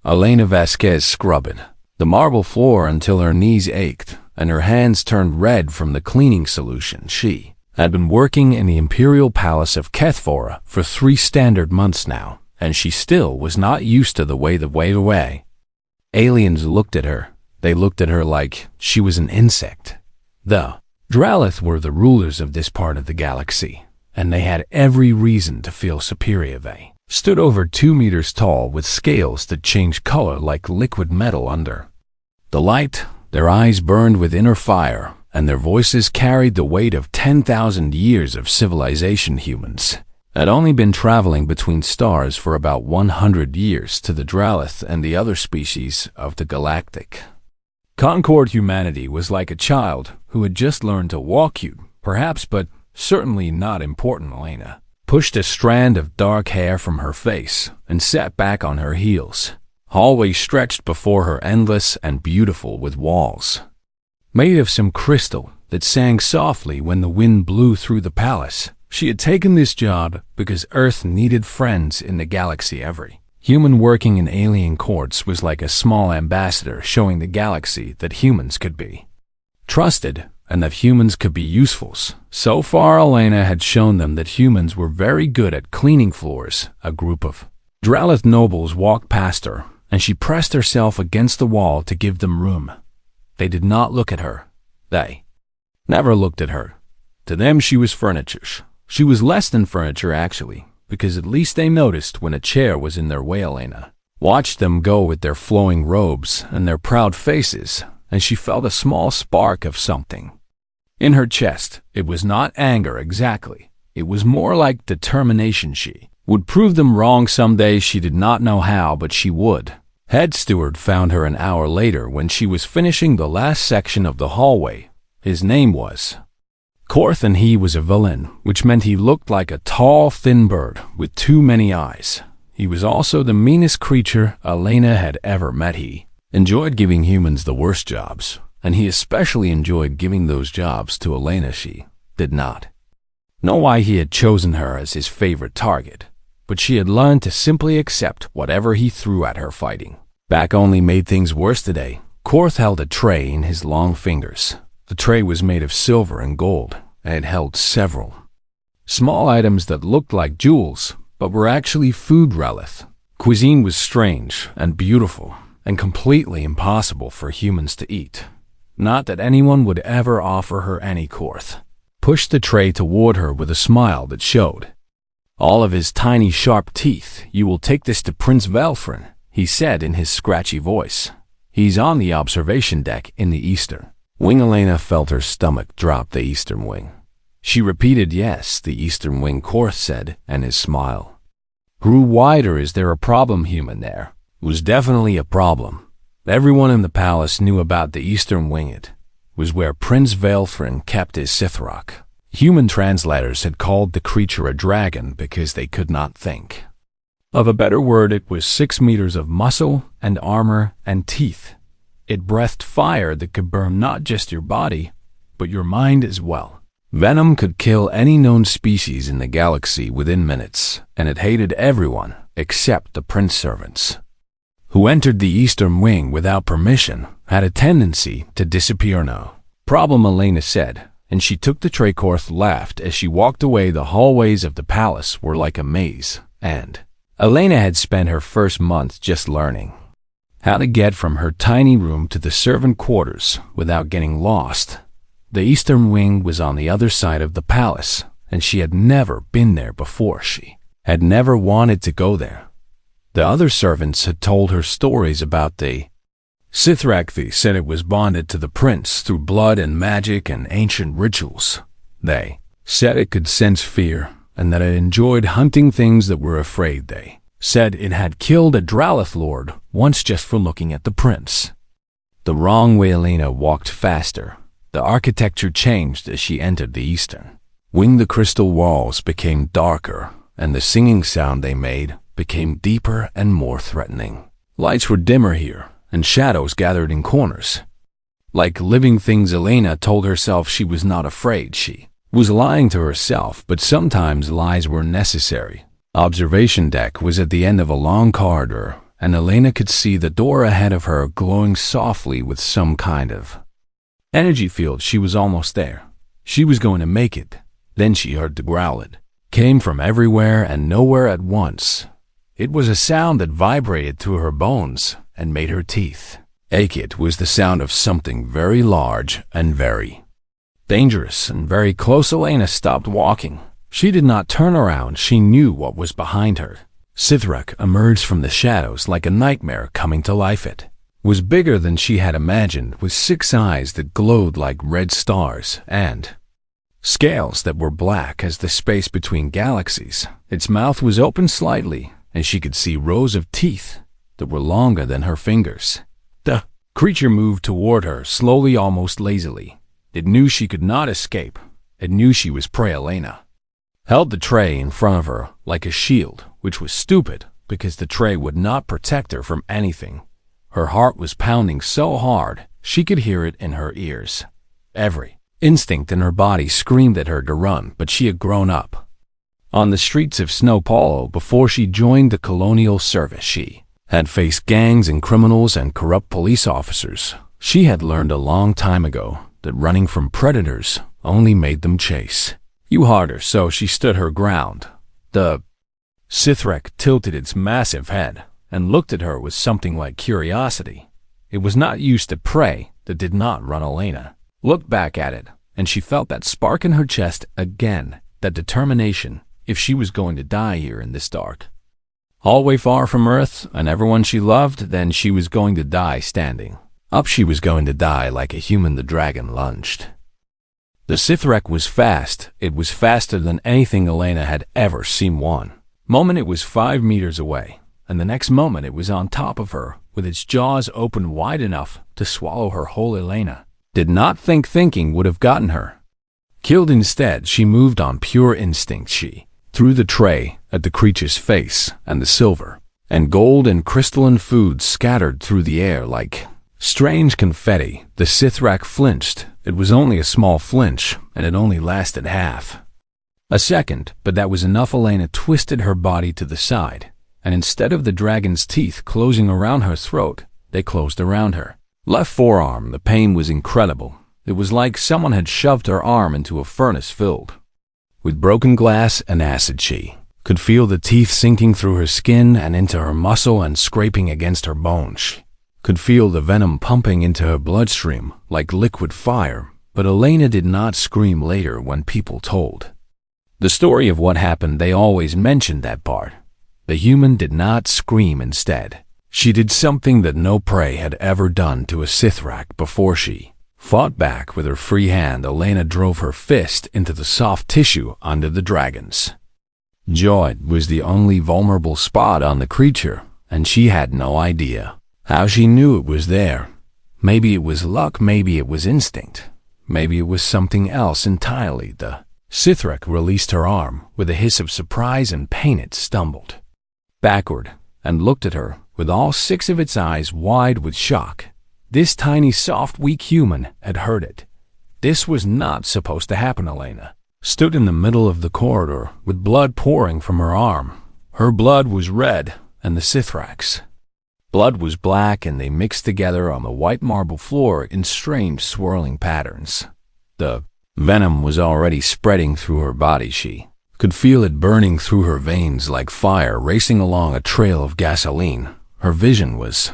Elena Vasquez scrubbed the marble floor until her knees ached and her hands turned red from the cleaning solution. She had been working in the Imperial Palace of Kethvora for 3 standard months now, and she still was not used to the way away. Aliens looked at her. They looked at her like she was an insect. The Dralith were the rulers of this part of the galaxy, and they had every reason to feel superior. They stood over 2 meters tall with scales that changed color like liquid metal under the light. Their eyes burned with inner fire, and their voices carried the weight of 10,000 years of civilization. Humans had only been traveling between stars for about 100 years to the Dralith and the other species of the Galactic Concord. Humanity was like a child who had just learned to walk. Perhaps, but certainly not important. Elena pushed a strand of dark hair from her face and sat back on her heels. Hallway stretched before her, endless and beautiful, with walls made of some crystal that sang softly when the wind blew through the palace. She had taken this job because Earth needed friends in the galaxy. Every human working in alien courts was like a small ambassador showing the galaxy that humans could be trusted and that humans could be useful. So far, Elena had shown them that humans were very good at cleaning floors. A group of Dralith nobles walked past her, and she pressed herself against the wall to give them room. They did not look at her. They never looked at her. To them, she was furniture. She was less than furniture, actually, because at least they noticed when a chair was in their way. Elena watched them go with their flowing robes and their proud faces, and she felt a small spark of something in her chest. It was not anger exactly. It was more like determination. She would prove them wrong someday. She did not know how, but she would. Head steward found her an hour later when she was finishing the last section of the hallway. His name was Korth, and he was a villain, which meant he looked like a tall, thin bird with too many eyes. He was also the meanest creature Elena had ever met. He enjoyed giving humans the worst jobs, and he especially enjoyed giving those jobs to Elena. She did not know why he had chosen her as his favorite target, but she had learned to simply accept whatever he threw at her. Fighting back only made things worse today. Korth held a tray in his long fingers. The tray was made of silver and gold, and it held several small items that looked like jewels, but were actually food. Dralith cuisine was strange and beautiful, and completely impossible for humans to eat. Not that anyone would ever offer her any. Korth pushed the tray toward her with a smile that showed all of his tiny sharp teeth. "You will take this to Prince Velfrin," he said in his scratchy voice. "He's on the observation deck in the eastern wing." Elena felt her stomach drop. The eastern wing. She repeated, "Yes, the eastern wing," Korth said, and his smile grew wider. "Is there a problem, human?" There was definitely a problem. Everyone in the palace knew about the eastern wing. It was where Prince Velfrin kept his Sithrock. Human translators had called the creature a dragon because they could not think of a better word. It was 6 meters of muscle and armor and teeth. It breathed fire that could burn not just your body, but your mind as well. Venom could kill any known species in the galaxy within minutes, and it hated everyone except the prince servants who entered the eastern wing without permission. Had a tendency to disappear. "No problem," Elena said, and she took the tray. Korth laughed as she walked away. The hallways of the palace were like a maze, and Elena had spent her first month just learning how to get from her tiny room to the servant quarters without getting lost. The eastern wing was on the other side of the palace, and she had never been there before. She had never wanted to go there. The other servants had told her stories about the Sithrak. They said it was bonded to the prince through blood and magic and ancient rituals. They said it could sense fear, and that it enjoyed hunting things that were afraid. They said it had killed a Dralith lord once just for looking at the prince the wrong way. Elena walked faster. The architecture changed as she entered the eastern wing. The crystal walls became darker, and the singing sound they made became deeper and more threatening. Lights were dimmer here, and shadows gathered in corners. Like living things, Elena told herself she was not afraid. She was lying to herself, but sometimes lies were necessary. Observation deck was at the end of a long corridor, and Elena could see the door ahead of her glowing softly with some kind of energy field. She was almost there. She was going to make it. Then she heard the growl. It came from everywhere and nowhere at once. It was a sound that vibrated through her bones and made her teeth ache. It was the sound of something very large and very dangerous and very close. Elena stopped walking. She did not turn around. She knew what was behind her. Sithrak emerged from the shadows like a nightmare coming to life. It was bigger than she had imagined, with 6 eyes that glowed like red stars and scales that were black as the space between galaxies. Its mouth was open slightly, and she could see rows of teeth that were longer than her fingers. The creature moved toward her, slowly, almost lazily. It knew she could not escape. It knew she was prey. Elena held the tray in front of her like a shield, which was stupid because the tray would not protect her from anything. Her heart was pounding so hard she could hear it in her ears. Every instinct in her body screamed at her to run, but she had grown up on the streets of Snow Paulo before she joined the colonial service. She had faced gangs and criminals and corrupt police officers. She had learned a long time ago that running from predators only made them chase you harder, so she stood her ground. The Sithrak tilted its massive head and looked at her with something like curiosity. It was not used to prey that did not run. Elena looked back at it, and she felt that spark in her chest again, that determination. If she was going to die here in this dark hallway far from Earth and everyone she loved, then she was going to die standing up. She was going to die like a human. The dragon lunged. The Sithrak was fast. It was faster than anything Elena had ever seen. One moment it was 5 meters away, and the next moment it was on top of her, with its jaws open wide enough to swallow her whole. Elena did not think thinking would have gotten her killed. Instead, she moved on pure instinct. She threw the tray at the creature's face, and the silver and gold and crystalline food scattered through the air like strange confetti. The Sithrak flinched. It was only a small flinch, and it only lasted half a second, but that was enough. Elena twisted her body to the side, and instead of the dragon's teeth closing around her throat, they closed around her left forearm. The pain was incredible. It was like someone had shoved her arm into a furnace filled with broken glass and acid. She could feel the teeth sinking through her skin and into her muscle and scraping against her bones. She could feel the venom pumping into her bloodstream like liquid fire, but Elena did not scream. Later, when people told the story of what happened, they always mentioned that part. The human did not scream. Instead, she did something that no prey had ever done to a Sithrak before. She fought back with her free hand. Elena drove her fist into the soft tissue under the dragon's jaw. It was the only vulnerable spot on the creature, and she had no idea how she knew it was there. Maybe it was luck, maybe it was instinct, maybe it was something else entirely. The Sithrak released her arm with a hiss of surprise and pain. It stumbled backward and looked at her with all 6 of its eyes wide with shock. This tiny, soft, weak human had heard it. This was not supposed to happen. Elena stood in the middle of the corridor with blood pouring from her arm. Her blood was red, and the Sithrak's blood was black, and they mixed together on the white marble floor in strange swirling patterns. The venom was already spreading through her body. She could feel it burning through her veins like fire racing along a trail of gasoline. Her vision was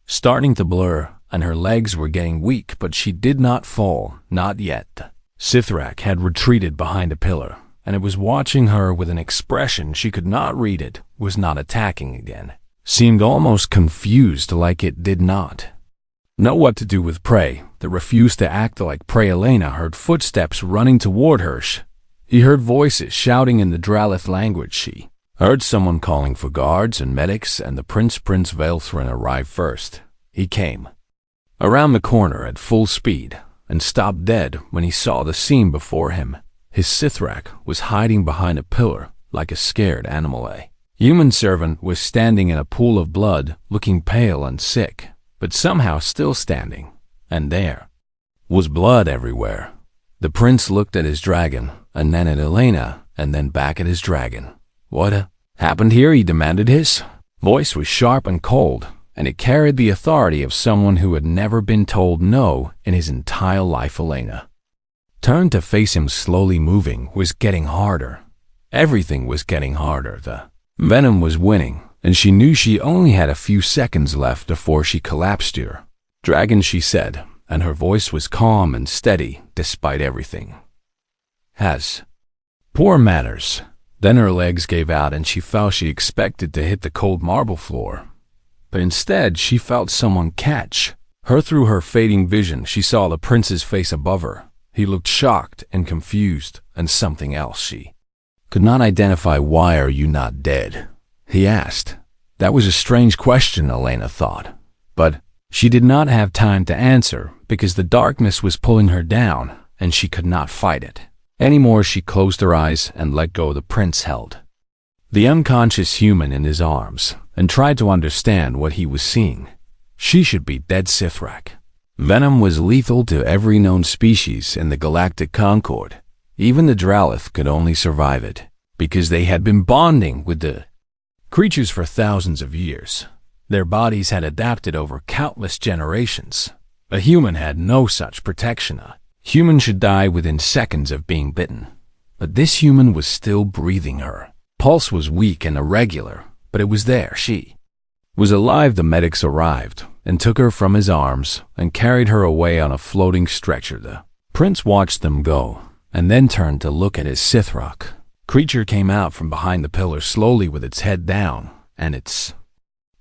starting to blur, and her legs were getting weak, but she did not fall, not yet. The Sithrak had retreated behind a pillar, and it was watching her with an expression she could not read. It was not attacking again. Seemed almost confused, like it did not know what to do with prey that refused to act like prey. Elena heard footsteps running toward her. He heard voices shouting in the Dralith language. She heard someone calling for guards and medics, and the Prince Velthrin arrived first. He came around the corner at full speed and stopped dead when he saw the scene before him. His Sithrak was hiding behind a pillar like a scared animal. A human servant was standing in a pool of blood, looking pale and sick, but somehow still standing. And there was blood everywhere. The prince looked at his dragon, and then at Elena, and then back at his dragon. What happened here? He demanded. His voice was sharp and cold, and it carried the authority of someone who had never been told no in his entire life. Elena turned to face him. Slowly moving was getting harder. Everything was getting harder. The venom was winning, and she knew she only had a few seconds left before she collapsed. "Your dragon," she said, and her voice was calm and steady despite everything. "Has poor manners." Then her legs gave out and she fell. She expected to hit the cold marble floor, but instead she felt someone catch her. Through her fading vision, she saw the prince's face above her. He looked shocked and confused, and something else she could not identify. "Why are you not dead?" he asked. That was a strange question, Elena thought, but she did not have time to answer because the darkness was pulling her down and she could not fight it anymore. She closed her eyes and let go. The prince held the unconscious human in his arms and tried to understand what he was seeing. She should be dead. Sithrak. Venom was lethal to every known species in the Galactic Concord. Even the Dralith could only survive it because they had been bonding with the creatures for thousands of years. Their bodies had adapted over countless generations. A human had no such protection. A human should die within seconds of being bitten. But this human was still breathing. Her pulse was weak and irregular, but it was there. She was alive. The medics arrived and took her from his arms and carried her away on a floating stretcher. The prince watched them go and then turned to look at his Sithrak. Creature came out from behind the pillar slowly with its head down and its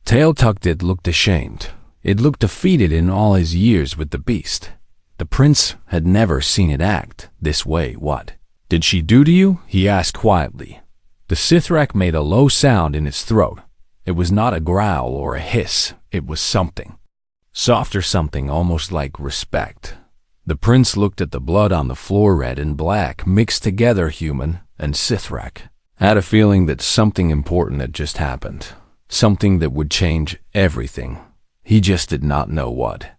tail tucked. It looked ashamed. It looked defeated in all his years with the beast. The prince had never seen it act this way. "What did she do to you?" he asked quietly. The Sithrak made a low sound in its throat. It was not a growl or a hiss. It was something softer, something almost like respect. The prince looked at the blood on the floor. Red and black mixed together. Human and Sithrak had a feeling that something important had just happened. Something that would change everything. He just did not know what.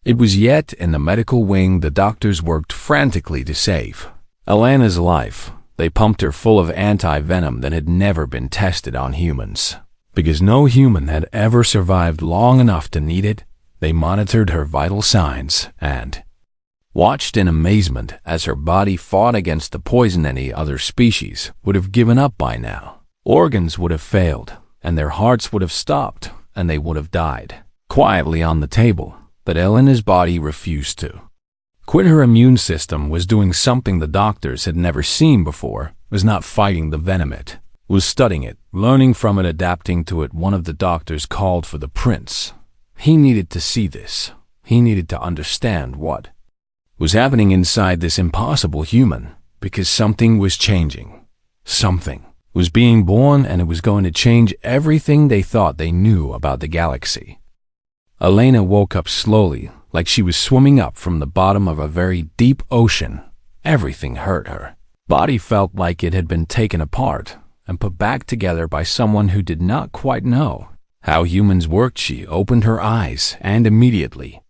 It was yet in the medical wing. The doctors worked frantically to save Elena's life. They pumped her full of anti-venom that had never been tested on humans. Because no human had ever survived long enough to need it, they monitored her vital signs and watched in amazement as her body fought against the poison. Any other species would have given up by now. Organs would have failed, and their hearts would have stopped, and they would have died quietly on the table. But Elena's body refused to quit. Her immune system was doing something the doctors had never seen before. Was not fighting the venom. It was studying it, learning from it, adapting to it. One of the doctors called for the prince. He needed to see this. He needed to understand what was happening inside this impossible human, because something was changing. Something was being born, and it was going to change everything they thought they knew about the galaxy. Elena woke up slowly, like she was swimming up from the bottom of a very deep ocean. Everything hurt. Her body felt like it had been taken apart and put back together by someone who did not quite know how humans worked. She opened her eyes and immediately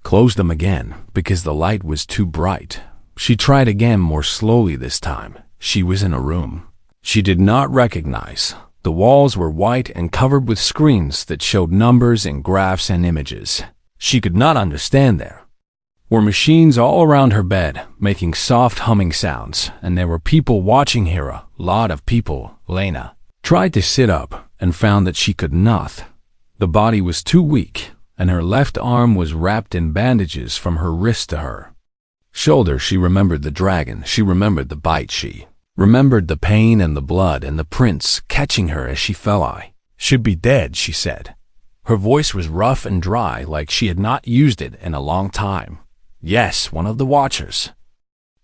closed them again because the light was too bright. She tried again, more slowly this time. She was in a room she did not recognize. The walls were white and covered with screens that showed numbers and graphs and images she could not understand. There were machines all around her bed, making soft humming sounds, and there were people watching her. A lot of people. Elena tried to sit up and found that she could not. The body was too weak, and her left arm was wrapped in bandages from her wrist to her shoulder. She remembered the dragon. She remembered the bite. She remembered the pain and the blood and the prince catching her as she fell. "I should be dead," she said. Her voice was rough and dry, like she had not used it in a long time. "Yes," one of the watchers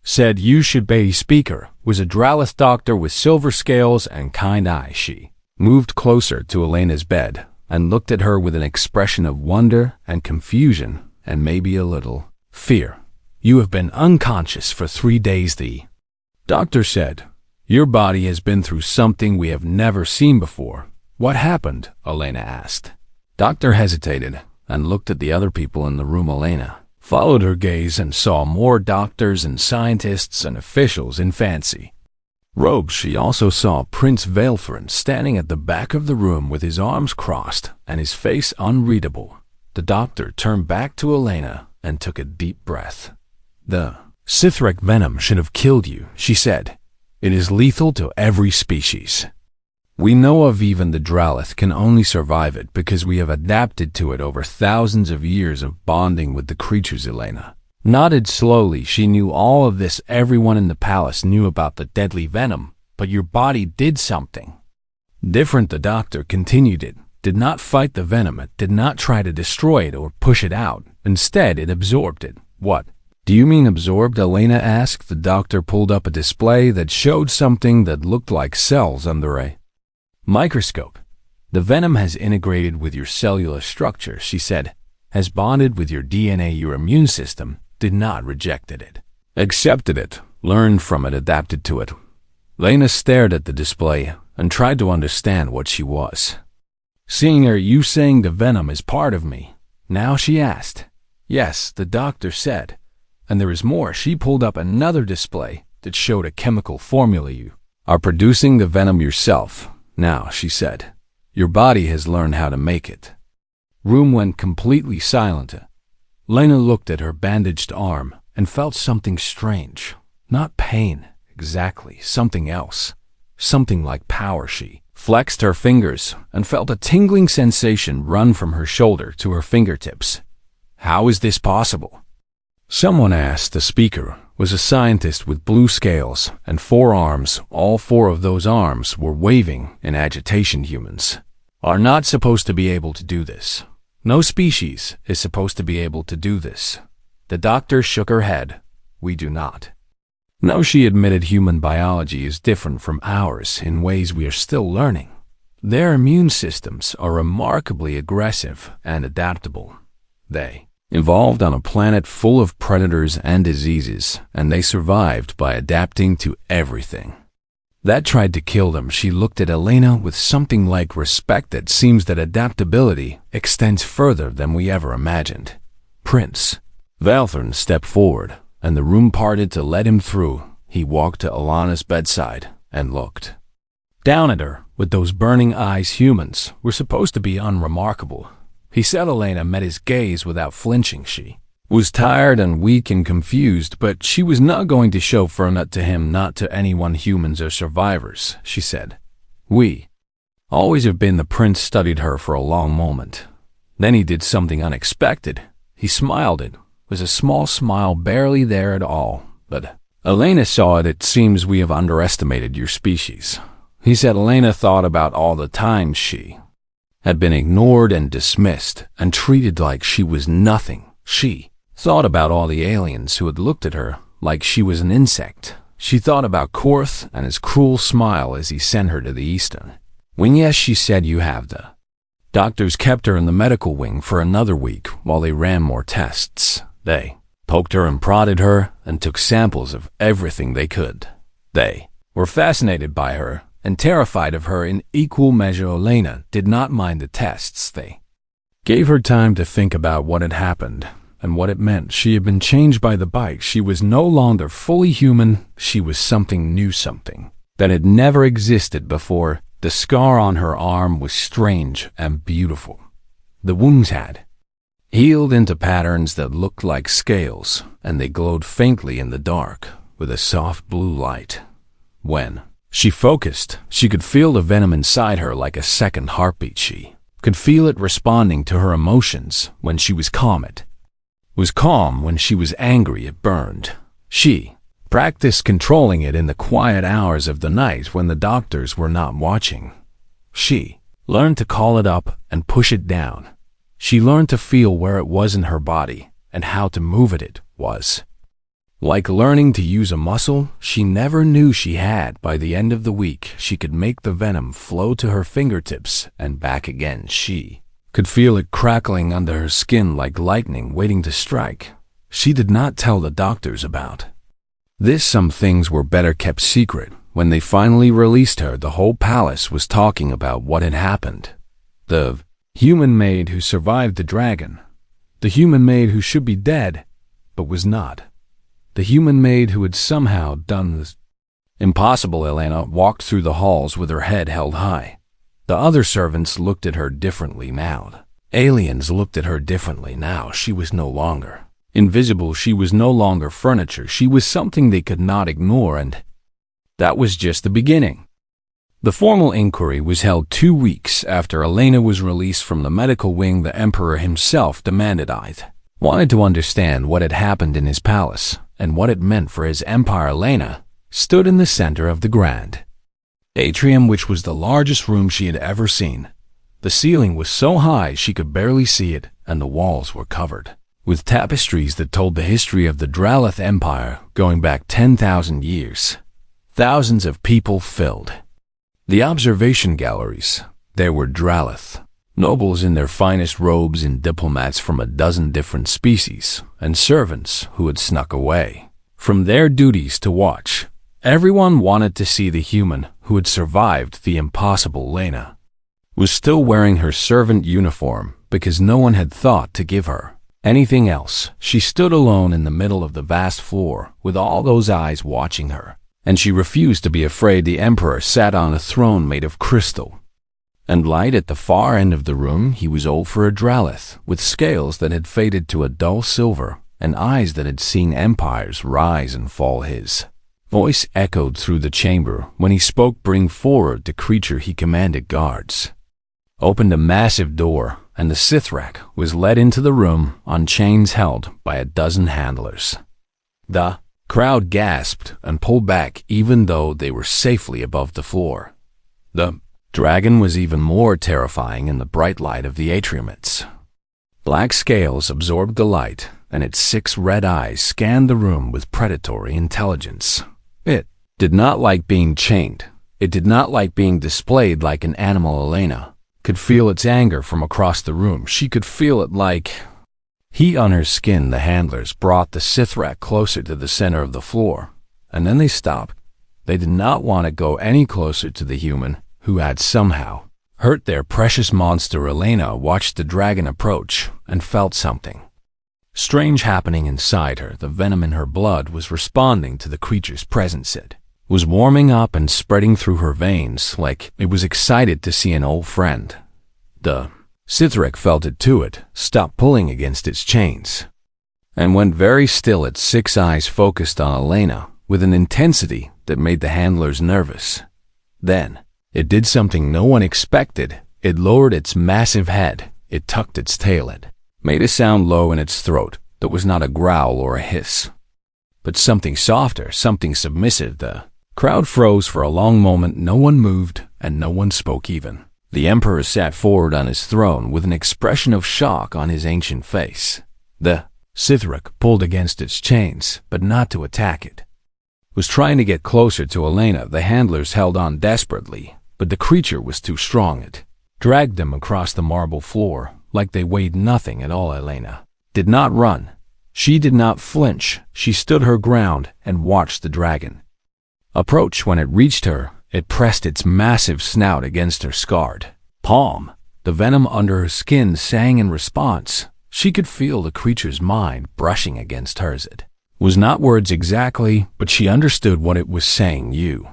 said. "You should be." Speaker was a Dralith doctor with silver scales and kind eyes. She moved closer to Elena's bed and looked at her with an expression of wonder and confusion and maybe a little fear. "You have been unconscious for 3 days," the doctor said. "Your body has been through something we have never seen before." "What happened?" Elena asked. Doctor hesitated and looked at the other people in the room. Elena followed her gaze and saw more doctors and scientists and officials in fancy Rogue, she also saw Prince Valefern standing at the back of the room with his arms crossed and his face unreadable. The doctor turned back to Elena and took a deep breath. "The Sithrak venom should have killed you," she said. "It is lethal to every species. We know of even the Dralith can only survive it because we have adapted to it over thousands of years of bonding with the creatures." Elena nodded slowly. She knew all of this. Everyone in the palace knew about the deadly venom, but your body did something different. The doctor continued. It did not fight the venom. It did not try to destroy it or push it out. Instead, it absorbed it. "What do you mean absorbed?" Elena asked. The doctor pulled up a display that showed something that looked like cells under a microscope. "The venom has integrated with your cellular structure," she said, "has bonded with your DNA. Your immune system did not rejected it, accepted it, learned from it, adapted to it." Lena stared at the display and tried to understand what she was seeing. "Are you saying the venom is part of me now?" she asked. "Yes," the doctor said. "And there is more." She pulled up another display that showed a chemical formula. "You are producing the venom yourself now," she said. "Your body has learned how to make it." Room went completely silent. Lena looked at her bandaged arm and felt something strange. Not pain, exactly. Something else. Something like power. She flexed her fingers and felt a tingling sensation run from her shoulder to her fingertips. "How is this possible?" someone asked. The speaker was a scientist with blue scales and 4 arms. All 4 of those arms were waving in agitation. "Humans are not supposed to be able to do this. No species is supposed to be able to do this." The doctor shook her head. "We do not know," she admitted. "Human biology is different from ours in ways we are still learning. Their immune systems are remarkably aggressive and adaptable. They evolved on a planet full of predators and diseases, and they survived by adapting to everything that tried to kill them." She looked at Elena with something like respect. "That seems that adaptability extends further than we ever imagined." Prince Valthorn stepped forward, and the room parted to let him through. He walked to Alana's bedside and looked down at her with those burning eyes. "Humans were supposed to be unremarkable," he said. Elena met his gaze without flinching. She was tired and weak and confused, but she was not going to show Fernut to him, not to anyone. "Humans are survivors," she said. "We always have been." The prince studied her for a long moment. Then he did something unexpected. He smiled. It was a small smile, barely there at all, but Elena saw it. "It seems we have underestimated your species," he said. Elena thought about all the times she had been ignored and dismissed and treated like she was nothing. She thought about all the aliens who had looked at her like she was an insect. She thought about Korth and his cruel smile as he sent her to the Eastern Wing. "Yes," she said, "you have." The doctors kept her in the medical wing for another week while they ran more tests. They poked her and prodded her and took samples of everything they could. They were fascinated by her and terrified of her in equal measure. Elena did not mind the tests. They gave her time to think about what had happened and what it meant. She had been changed by the bite. She was no longer fully human. She was something new, something that had never existed before. The scar on her arm was strange and beautiful. The wounds had healed into patterns that looked like scales, and they glowed faintly in the dark with a soft blue light. When she focused, she could feel the venom inside her like a second heartbeat. She could feel it responding to her emotions. When she was calm, it was calm. When she was angry, it burned. She practiced controlling it in the quiet hours of the night when the doctors were not watching. She learned to call it up and push it down. She learned to feel where it was in her body and how to move it. It was like learning to use a muscle she never knew she had. By the end of the week, she could make the venom flow to her fingertips and back again. She could feel it crackling under her skin like lightning waiting to strike. She did not tell the doctors about this. Some things were better kept secret. When they finally released her, the whole palace was talking about what had happened. The human maid who survived the dragon. The human maid who should be dead, but was not. The human maid who had somehow done Impossible. Elena walked through the halls with her head held high. The other servants looked at her differently now. Aliens looked at her differently now. She was no longer invisible. She was no longer furniture. She was something they could not ignore, and that was just the beginning. The formal inquiry was held 2 weeks after Elena was released from the medical wing. The Emperor himself demanded wanted to understand what had happened in his palace and what it meant for his empire. Elena stood in the center of the grand atrium, which was the largest room she had ever seen. The ceiling was so high she could barely see it, and the walls were covered with tapestries that told the history of the Dralith Empire going back 10,000 years. Thousands of people filled the observation galleries. There were Dralith nobles in their finest robes and diplomats from a dozen different species, and servants who had snuck away from their duties to watch. Everyone wanted to see the human who had survived the impossible. Elena was still wearing her servant uniform because no one had thought to give her anything else. She stood alone in the middle of the vast floor with all those eyes watching her, and she refused to be afraid. The Emperor sat on a throne made of crystal and light at the far end of the room. He was old for a Dralith, with scales that had faded to a dull silver and eyes that had seen empires rise and fall. His voice echoed through the chamber when he spoke. Bring forward the creature, he commanded. Guards opened a massive door, and the Sithrak was led into the room on chains held by a dozen handlers. The crowd gasped and pulled back even though they were safely above the floor. The dragon was even more terrifying in the bright light of the atrium. Its black scales absorbed the light, and its 6 red eyes scanned the room with predatory intelligence. It did not like being chained. It did not like being displayed like an animal. Elena could feel its anger from across the room. She could feel it like heat on her skin. The handlers brought the Sithrak closer to the center of the floor, and then they stopped. They did not want to go any closer to the human who had somehow hurt their precious monster. Elena watched the dragon approach and felt something strange happening inside her. The venom in her blood was responding to the creature's presence. It was warming up and spreading through her veins like it was excited to see an old friend. The Sithrak felt it too. It stopped pulling against its chains and went very still. Its 6 eyes focused on Elena with an intensity that made the handlers nervous. Then it did something no one expected. It lowered its massive head. It tucked its tail. It made a sound low in its throat that was not a growl or a hiss, but something softer, something submissive. The crowd froze for a long moment. No one moved, and no one spoke. Even the Emperor sat forward on his throne with an expression of shock on his ancient face. The Sithrak pulled against its chains, but not to attack it. Was trying to get closer to Elena. The handlers held on desperately, but the creature was too strong. It dragged them across the marble floor like they weighed nothing at all. Elena did not run. She did not flinch. She stood her ground and watched the dragon approach. When it reached her, it pressed its massive snout against her scarred palm. The venom under her skin sang in response. She could feel the creature's mind brushing against hers. It was not words exactly, but she understood what it was saying. You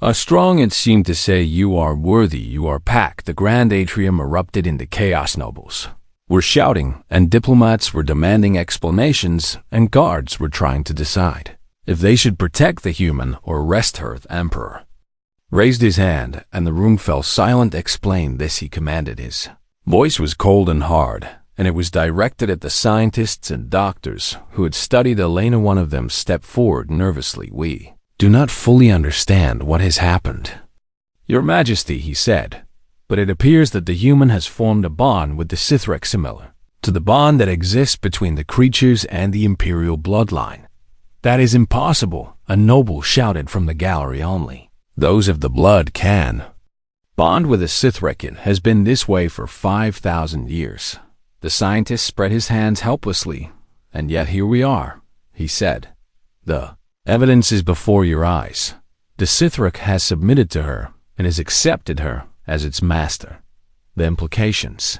are strong, it seemed to say. You are worthy. You are packed. The grand atrium erupted into chaos. Nobles were shouting, and diplomats were demanding explanations, and guards were trying to decide if they should protect the human or arrest her. The Emperor raised his hand, and the room fell silent. Explain this, he commanded. His voice was cold and hard, and it was directed at the scientists and doctors who had studied Elena. One of them stepped forward nervously. We do not fully understand what has happened, Your Majesty, he said, but it appears that the human has formed a bond with the Sithrak similar to the bond that exists between the creatures and the imperial bloodline. That is impossible, a noble shouted from the gallery. Only those of the blood can bond with a Sithrak. It has been this way for 5,000 years. The scientist spread his hands helplessly. And yet here we are, he said. The evidence is before your eyes. The Sithrak has submitted to her and has accepted her as its master. The implications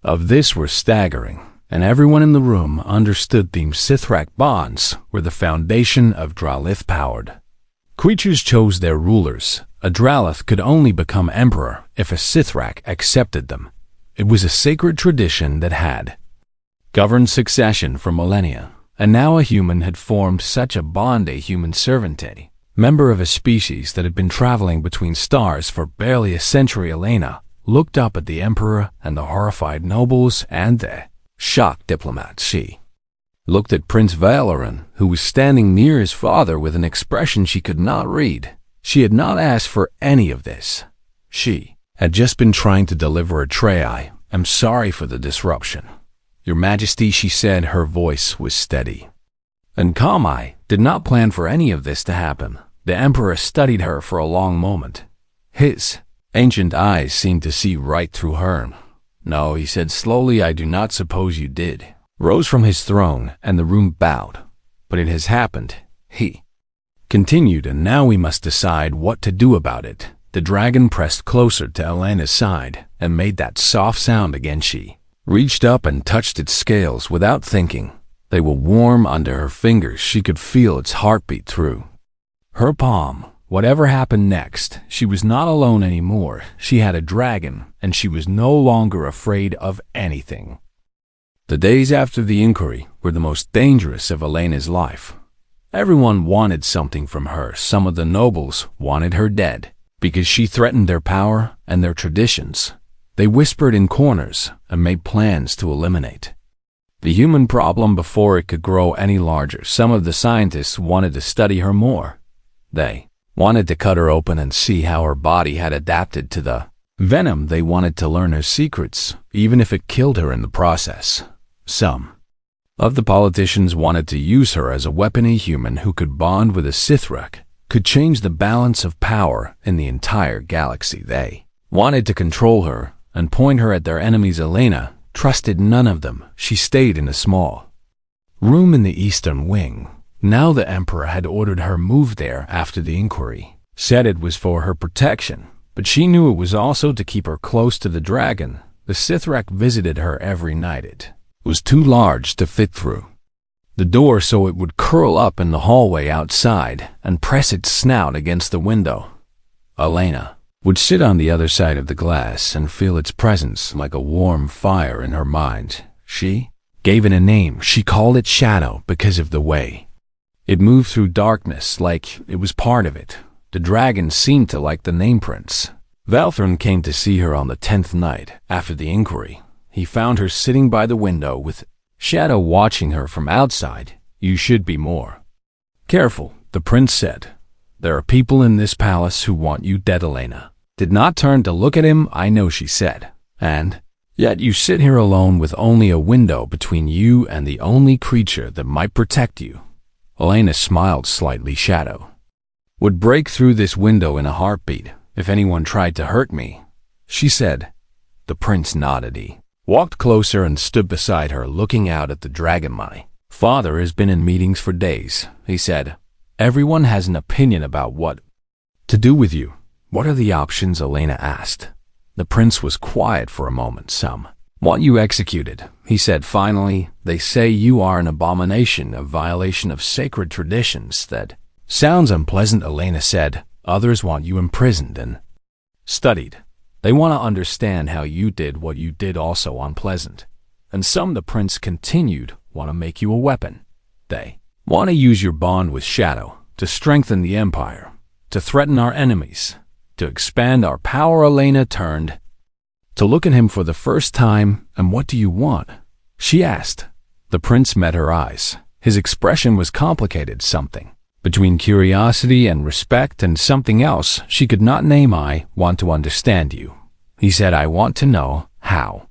of this were staggering, and everyone in the room understood the Sithrak bonds were the foundation of Dralith-powered Creatures chose their rulers. A Dralath could only become emperor if a Sithrak accepted them. It was a sacred tradition that had governed succession for millennia, and now a human had formed such a bond. A human servante, member of a species that had been traveling between stars for barely a century. Elena looked up at the emperor and the horrified nobles and the shocked diplomats. She looked at Prince Valoran, who was standing near his father with an expression she could not read. She had not asked for any of this. She had just been trying to deliver a tray. "I am sorry for the disruption, Your Majesty," she said. Her voice was steady and calm. "I did not plan for any of this to happen." The emperor studied her for a long moment. His ancient eyes seemed to see right through her. "No," he said slowly, "I do not suppose you did." Rose from his throne, and the room bowed. "But it has happened," he continued, "and now we must decide what to do about it." The dragon pressed closer to Elena's side and made that soft sound again. She reached up and touched its scales without thinking. They were warm under her fingers. She could feel its heartbeat through her palm. Whatever happened next, she was not alone anymore. She had a dragon, and she was no longer afraid of anything. The days after the inquiry were the most dangerous of Elena's life. Everyone wanted something from her. Some of the nobles wanted her dead because she threatened their power and their traditions. They whispered in corners and made plans to eliminate the human problem before it could grow any larger. Some of the scientists wanted to study her more. They wanted to cut her open and see how her body had adapted to the venom. They wanted to learn her secrets, even if it killed her in the process. Some of the politicians wanted to use her as a weapon. A human who could bond with a Sithrak could change the balance of power in the entire galaxy. They wanted to control her and point her at their enemies. Elena trusted none of them. She stayed in a small room in the eastern wing. Now the emperor had ordered her moved there after the inquiry. Said it was for her protection, but she knew it was also to keep her close to the dragon. The Sithrak visited her every night. It was too large to fit through the door, so it would curl up in the hallway outside and press its snout against the window. Elena would sit on the other side of the glass and feel its presence like a warm fire in her mind. She gave it a name. She called it Shadow because of the way it moved through darkness, like it was part of it. The dragon seemed to like the name Prince. Valthorn came to see her on the 10th night after the inquiry. He found her sitting by the window with Shadow watching her from outside. "You should be more careful," the prince said. "There are people in this palace who want you dead." Elena did not turn to look at him. "I know," she said. "And yet you sit here alone with only a window between you and the only creature that might protect you." Elena smiled slightly. "Shadow would break through this window in a heartbeat if anyone tried to hurt me," she said. The prince nodded. He walked closer and stood beside her, looking out at the dragon. "My father has been in meetings for days," he said. "Everyone has an opinion about what to do with you." "What are the options?" Elena asked. The prince was quiet for a moment. "Some want you executed," he said finally. "They say you are an abomination, a violation of sacred traditions." "That sounds unpleasant," Elena said. "Others want you imprisoned and studied. They want to understand how you did what you did, also unpleasant. And some," the prince continued, "want to make you a weapon. They want to use your bond with Shadow to strengthen the empire, to threaten our enemies, to expand our power." Elena turned to look at him for the first time. "And what do you want?" she asked. The prince met her eyes. His expression was complicated, something between curiosity and respect, and something else she could not name. "I want to understand you," he said. "I want to know how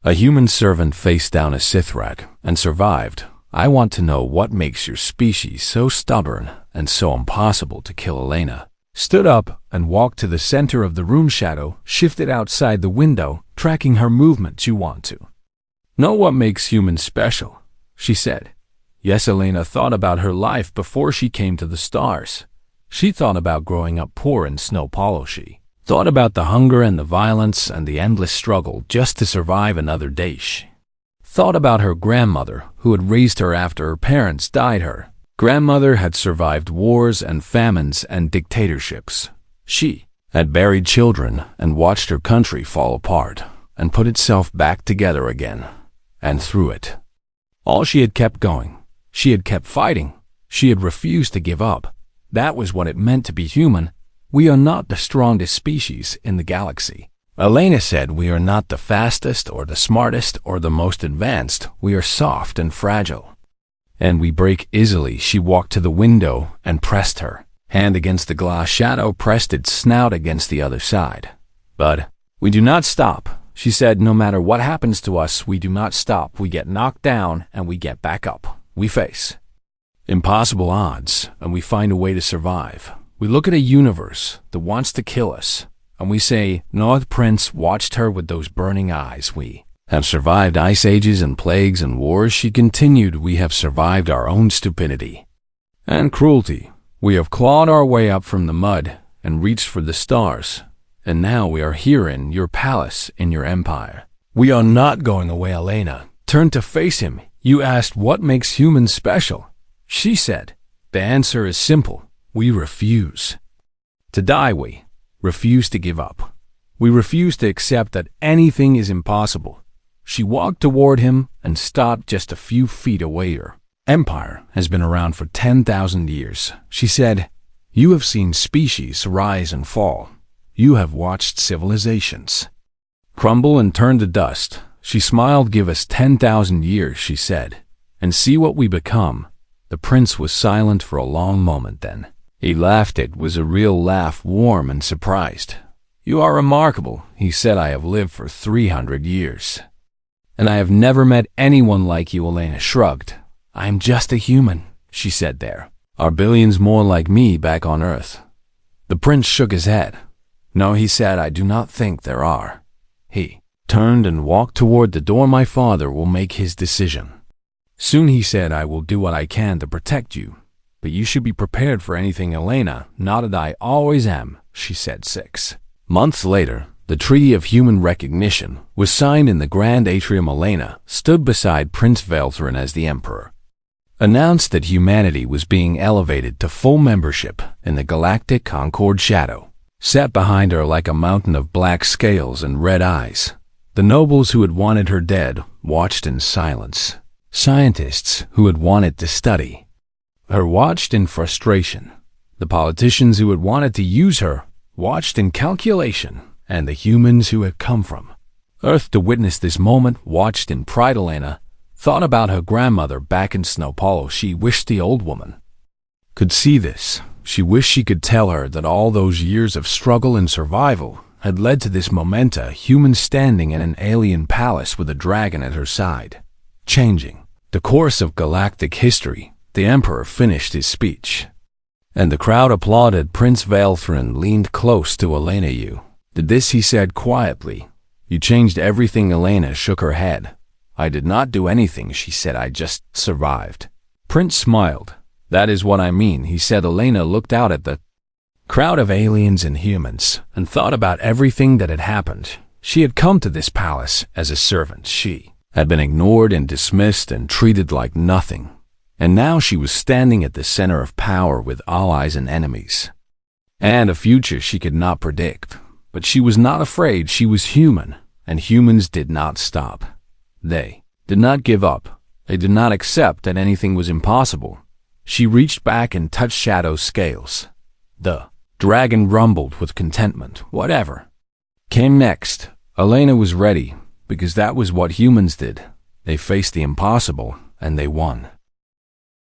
a human servant faced down a Sithrak and survived. I want to know what makes your species so stubborn and so impossible to kill." Elena stood up and walked to the center of the room. Shadow shifted outside the window, tracking her movements. "You want to know what makes humans special," she said. Yes, Elena thought about her life before she came to the stars. She thought about growing up poor in Snow Hollow. She thought about the hunger and the violence and the endless struggle just to survive another day. She thought about her grandmother who had raised her after her parents died. Her Grandmother had survived wars and famines and dictatorships. She had buried children and watched her country fall apart and put itself back together again. And through it all, she had kept going. She had kept fighting. She had refused to give up. That was what it meant to be human. We are not the strongest species in the galaxy. Elena said we are not the fastest or the smartest or the most advanced. We are soft and fragile. And we break easily. She walked to the window and pressed her hand against the glass. Shadow pressed its snout against the other side. But we do not stop. She said, no matter what happens to us, we do not stop. We get knocked down and we get back up. We face impossible odds and we find a way to survive. We look at a universe that wants to kill us and we say, North Prince watched her with those burning eyes. We have survived ice ages and plagues and wars. She continued, we have survived our own stupidity and cruelty. We have clawed our way up from the mud and reached for the stars. And now we are here in your palace, in your empire. We are not going away. Elena turned to face him. You asked what makes humans special. She said, the answer is simple. We refuse to die. We refuse to give up. We refuse to accept that anything is impossible. She walked toward him and stopped just a few feet away. Her empire has been around for 10,000 years. She said, you have seen species rise and fall. You have watched civilizations crumble and turn to dust. She smiled. Give us 10,000 years, she said, and see what we become. The prince was silent for a long moment. Then he laughed. It was a real laugh, warm and surprised. You are remarkable, he said. I have lived for 300 years, and I have never met anyone like you. Elena shrugged. I am just a human, she said. There are billions more like me back on Earth. The prince shook his head. No, he said, I do not think there are. He turned and walked toward the door. My father will make his decision soon, he said. I will do what I can to protect you, but you should be prepared for anything. Elena nodded. I always am, she said. 6 months later, the Treaty of Human Recognition was signed in the Grand Atrium. Elena stood beside Prince Velthrin as the Emperor announced that humanity was being elevated to full membership in the Galactic Concord. Shadow sat behind her like a mountain of black scales and red eyes. The nobles who had wanted her dead watched in silence. Scientists who had wanted to study her watched in frustration. The politicians who had wanted to use her watched in calculation. And the humans who had come from Earth to witness this moment watched in pride. Elena thought about her grandmother back in Snow Hollow. She wished the old woman could see this. She wished she could tell her that all those years of struggle and survival had led to this moment, a human standing in an alien palace with a dragon at her side, changing the course of galactic history. The Emperor finished his speech, and the crowd applauded. Prince Velthrin leaned close to Elena. You did this, he said quietly. You changed everything. Elena shook her head. I did not do anything, she said. I just survived. Prince smiled. That is what I mean, he said. Elena looked out at the crowd of aliens and humans and thought about everything that had happened. She had come to this palace as a servant. She had been ignored and dismissed and treated like nothing. And now she was standing at the center of power with allies and enemies, and a future she could not predict. But she was not afraid. She was human, and humans did not stop. They did not give up. They did not accept that anything was impossible. She reached back and touched Shadow's scales. The dragon rumbled with contentment. Whatever came next, Elena was ready, because that was what humans did. They faced the impossible, and they won.